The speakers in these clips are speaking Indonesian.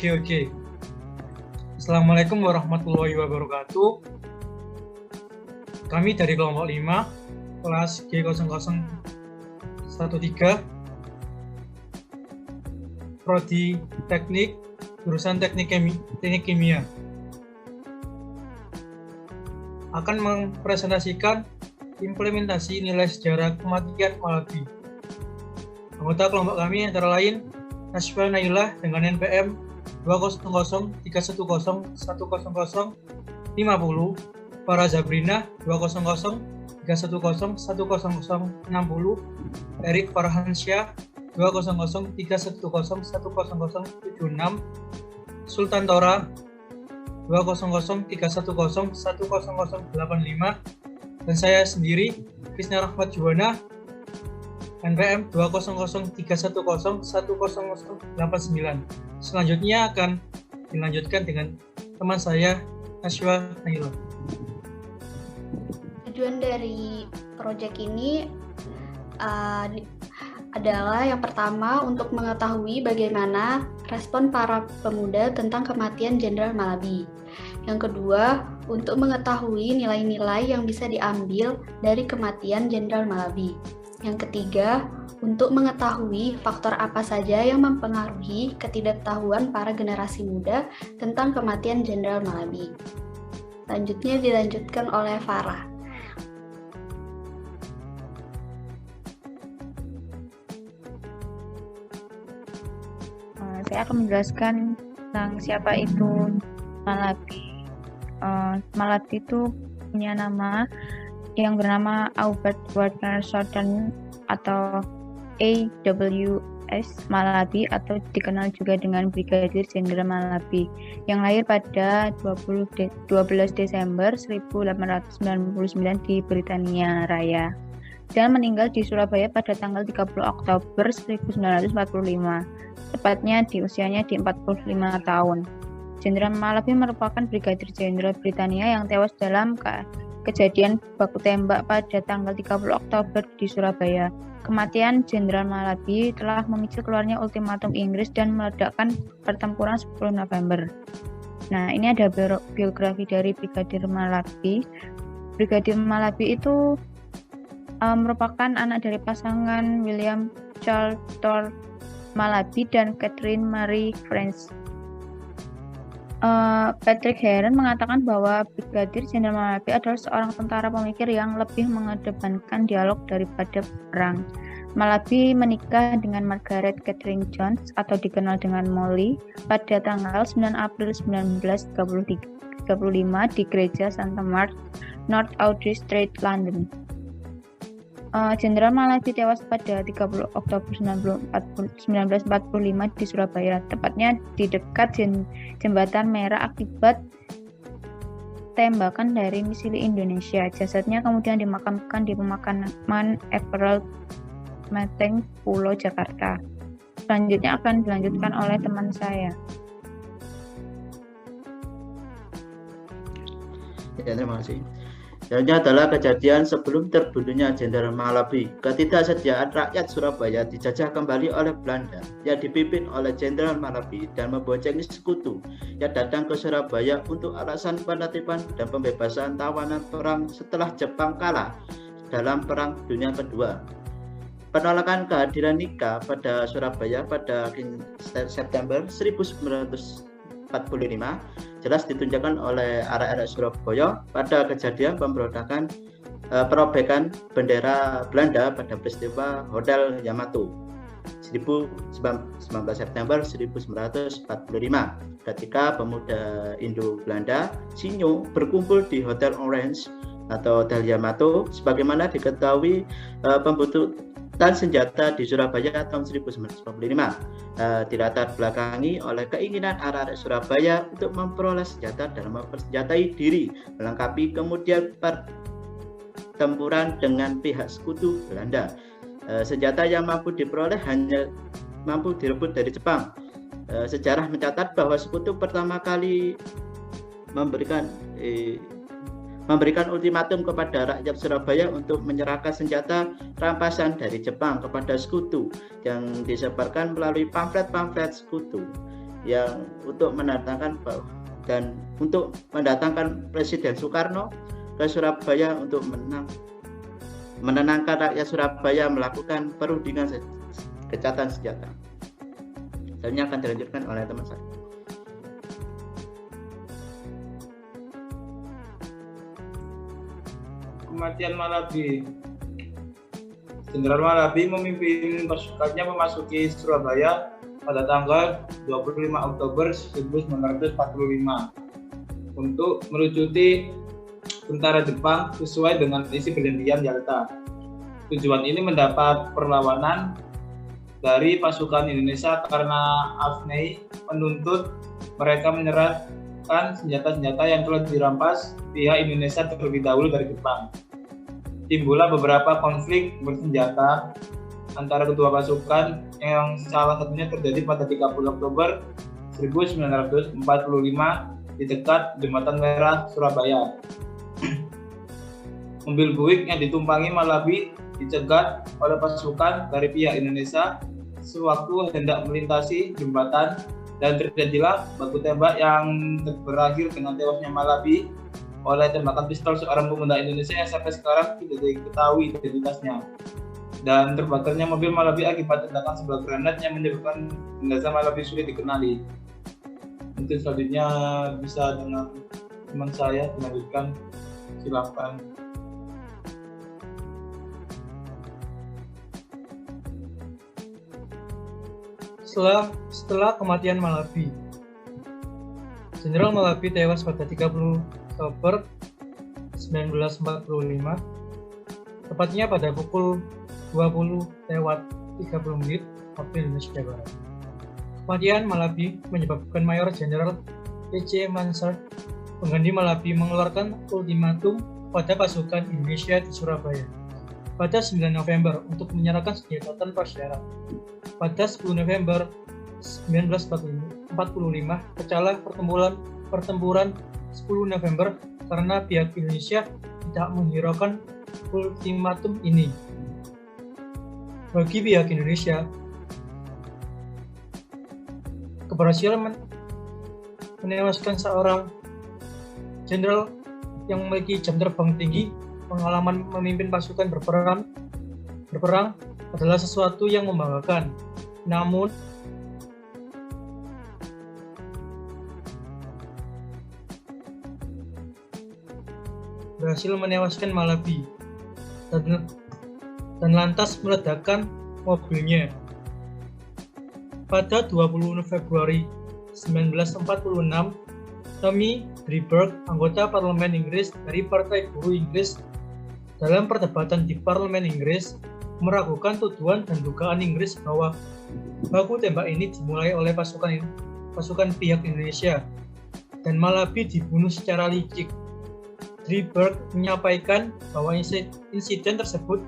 Oke. Assalamualaikum warahmatullahi wabarakatuh. Kami dari kelompok 5, kelas G0013, Prodi Teknik, jurusan Teknik Kimia. Akan mempresentasikan implementasi nilai sejarah kematian Malabi. Anggota kelompok kami antara lain Nashwa Nailah dengan NPM 20031010050, Farah Zabrina 20031010060, Erik Farhansyah 20031010076, Sultan Tora 20031010085, dan saya sendiri Krisna Rahmat Juwana NPM 20031010089. Selanjutnya akan dilanjutkan dengan teman saya Nashwa Nailah. Tujuan dari proyek ini adalah yang pertama untuk mengetahui bagaimana respon para pemuda tentang kematian Jenderal Malabi. Yang kedua, untuk mengetahui nilai-nilai yang bisa diambil dari kematian Jenderal Malabi. Yang ketiga, untuk mengetahui faktor apa saja yang mempengaruhi ketidaktahuan para generasi muda tentang kematian Jenderal Malabi. Selanjutnya dilanjutkan oleh Farah. Saya akan menjelaskan tentang siapa itu Malabi. Malabi itu punya nama yang bernama Aubert Wagner Soden atau AWS Malabi, atau dikenal juga dengan Brigadir Jenderal Malabi, yang lahir pada 12 Desember 1899 di Britania Raya dan meninggal di Surabaya pada tanggal 30 Oktober 1945, tepatnya di usianya di 45 tahun. Jenderal Malabi merupakan Brigadir Jenderal Britania yang tewas dalam kejadian baku tembak pada tanggal 30 Oktober di Surabaya. Kematian Jenderal Malabi telah memicu keluarnya ultimatum Inggris dan meledakkan pertempuran 10 November. Nah, ini ada biografi dari Brigadir Malabi. Brigadir Malabi itu merupakan anak dari pasangan William Charles Malabi dan Catherine Marie France. Patrick Heron mengatakan bahwa Brigadir Jenderal Malabi adalah seorang tentara pemikir yang lebih mengedepankan dialog daripada perang. Malabi menikah dengan Margaret Catherine Jones atau dikenal dengan Molly pada tanggal 9 April 1935 di Gereja Santa Marta, North Audley Street, London. Jenderal Malabi tewas pada 30 Oktober 1945 di Surabaya, tepatnya di dekat Jembatan Merah akibat tembakan dari misil Indonesia. Jasadnya kemudian dimakamkan di pemakaman Emerald Menteng, Pulau Jakarta. Selanjutnya akan dilanjutkan oleh teman saya. Ya, terima kasih. Selanjutnya adalah kejadian sebelum terbunuhnya Jenderal Malabi. Ketidaksediaan rakyat Surabaya dijajah kembali oleh Belanda yang dipimpin oleh Jenderal Malabi dan memboncengi sekutu yang datang ke Surabaya untuk alasan penertiban dan pembebasan tawanan perang setelah Jepang kalah dalam Perang Dunia Kedua. Penolakan kehadiran Nika pada Surabaya pada September 1945 jelas ditunjukkan oleh arek-arek Surabaya pada kejadian pemberontakan perobekan bendera Belanda pada peristiwa Hotel Yamato 19 September 1945 ketika pemuda Indo-Belanda Sinyo berkumpul di Hotel Orange atau Hotel Yamato. Sebagaimana diketahui, pembutuhan senjata di Surabaya tahun 1945 dilatar belakangi oleh keinginan arek-arek Surabaya untuk memperoleh senjata dan mempersenjatai diri, melengkapi kemudian pertempuran dengan pihak sekutu Belanda. Senjata yang mampu diperoleh hanya mampu direbut dari Jepang. Sejarah mencatat bahwa sekutu pertama kali memberikan ultimatum kepada rakyat Surabaya untuk menyerahkan senjata rampasan dari Jepang kepada sekutu yang disebarkan melalui pamflet-pamflet sekutu. yang untuk mendatangkan Presiden Soekarno ke Surabaya untuk menenangkan rakyat Surabaya melakukan perundingan gencatan senjata. Selanjutnya akan dilanjutkan oleh teman saya. Kematian Malabi. Jenderal Malabi memimpin pasukannya memasuki Surabaya pada tanggal 25 Oktober 1945 untuk melucuti tentara Jepang sesuai dengan isi perjanjian Yalta. Tujuan ini mendapat perlawanan dari pasukan Indonesia karena Afnei menuntut mereka menyerahkan senjata-senjata yang telah dirampas pihak Indonesia terlebih dahulu dari Jepang. Timbullah beberapa konflik bersenjata antara kedua pasukan yang salah satunya terjadi pada 30 Oktober 1945 di dekat Jembatan Merah, Surabaya. Mobil Buick yang ditumpangi Malabi dicegat oleh pasukan dari pihak Indonesia sewaktu hendak melintasi jembatan dan terjadilah baku tembak yang berakhir dengan tewasnya Malabi oleh tembakan pistol seorang pemuda Indonesia yang sampai sekarang tidak diketahui identitasnya, dan terbakarnya mobil Malabi akibat ledakan sebuah granat yang menyebabkan jenazah Malabi sulit dikenali. Mungkin selanjutnya bisa dengan teman saya dilanjutkan, silakan. Setelah kematian Malabi, Jenderal Malabi tewas pada 30 Oktober 1945, tepatnya pada pukul 20:30 waktu Indonesia Barat. Kematian Malabi menyebabkan Mayor Jenderal P.C. Mansard, pengganti Malabi, mengeluarkan ultimatum kepada pasukan Indonesia di Surabaya pada 9 November untuk menyerahkan senjata tanpa syarat. Pada 10 November 1945 pecahlah pertempuran 10 November karena pihak Indonesia tidak menghiraukan ultimatum ini. Bagi pihak Indonesia, keberhasilan menewaskan seorang jenderal yang memiliki jam terbang tinggi, pengalaman memimpin pasukan berperang adalah sesuatu yang membanggakan. Namun, berhasil menewaskan Malabi dan lantas meledakkan mobilnya. Pada 20 Februari 1946, Tommy Drieberg, anggota parlemen Inggris dari Partai Buruh Inggris, dalam perdebatan di parlemen Inggris, meragukan tuduhan dan dugaan Inggris bahwa baku tembak ini dimulai oleh pasukan pihak Indonesia dan Malabi dibunuh secara licik. Drieberg menyampaikan bahwa insiden tersebut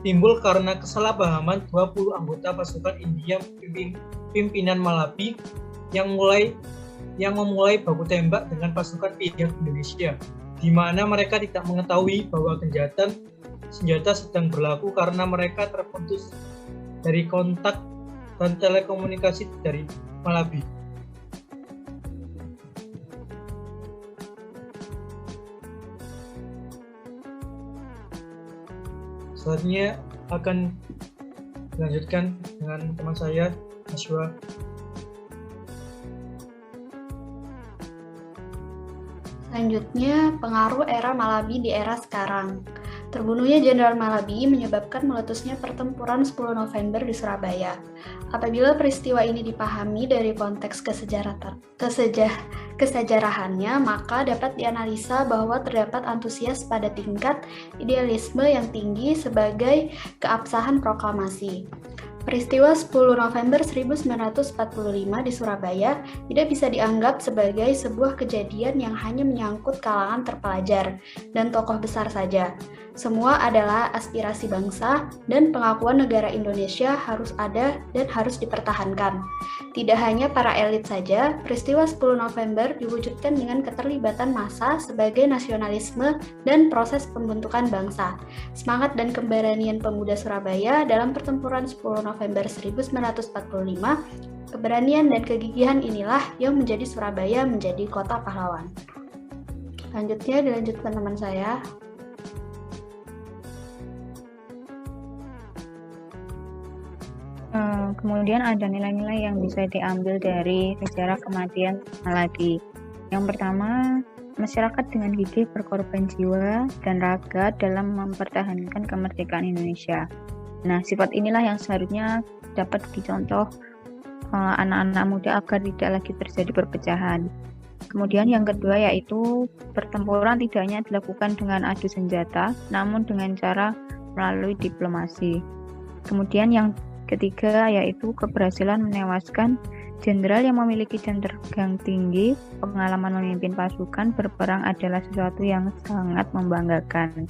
timbul karena kesalahpahaman 20 anggota pasukan India pimpinan Malabi yang memulai baku tembak dengan pasukan pihak Indonesia, di mana mereka tidak mengetahui bahwa gencatan senjata sedang berlaku karena mereka terputus dari kontak dan telekomunikasi dari Malabi. Selanjutnya akan dilanjutkan dengan teman saya, Naswa. Selanjutnya, pengaruh era Malabi di era sekarang. Terbunuhnya Jenderal Malabi menyebabkan meletusnya pertempuran 10 November di Surabaya. Apabila peristiwa ini dipahami dari konteks kesejarahannya, maka dapat dianalisa bahwa terdapat antusias pada tingkat idealisme yang tinggi sebagai keabsahan proklamasi. Peristiwa 10 November 1945 di Surabaya tidak bisa dianggap sebagai sebuah kejadian yang hanya menyangkut kalangan terpelajar dan tokoh besar saja. Semua adalah aspirasi bangsa dan pengakuan negara Indonesia harus ada dan harus dipertahankan. Tidak hanya para elit saja, peristiwa 10 November diwujudkan dengan keterlibatan massa sebagai nasionalisme dan proses pembentukan bangsa. Semangat dan keberanian pemuda Surabaya dalam pertempuran 10 November 1945, keberanian dan kegigihan inilah yang menjadi Surabaya menjadi kota pahlawan. Selanjutnya dilanjutkan teman saya. Kemudian ada nilai-nilai yang bisa diambil dari sejarah kematian Maladi. Yang pertama, masyarakat dengan gigih berkorban jiwa dan raga dalam mempertahankan kemerdekaan Indonesia. Nah, sifat inilah yang seharusnya dapat dicontoh anak-anak muda agar tidak lagi terjadi perpecahan. Kemudian yang kedua yaitu pertempuran tidak hanya dilakukan dengan adu senjata, namun dengan cara melalui diplomasi. Kemudian yang ketiga yaitu keberhasilan menewaskan jenderal yang memiliki jam terbang tinggi, pengalaman memimpin pasukan berperang adalah sesuatu yang sangat membanggakan.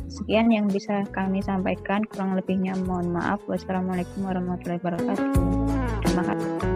Sekian yang bisa kami sampaikan, kurang lebihnya mohon maaf. Wassalamualaikum warahmatullahi wabarakatuh. Terima kasih.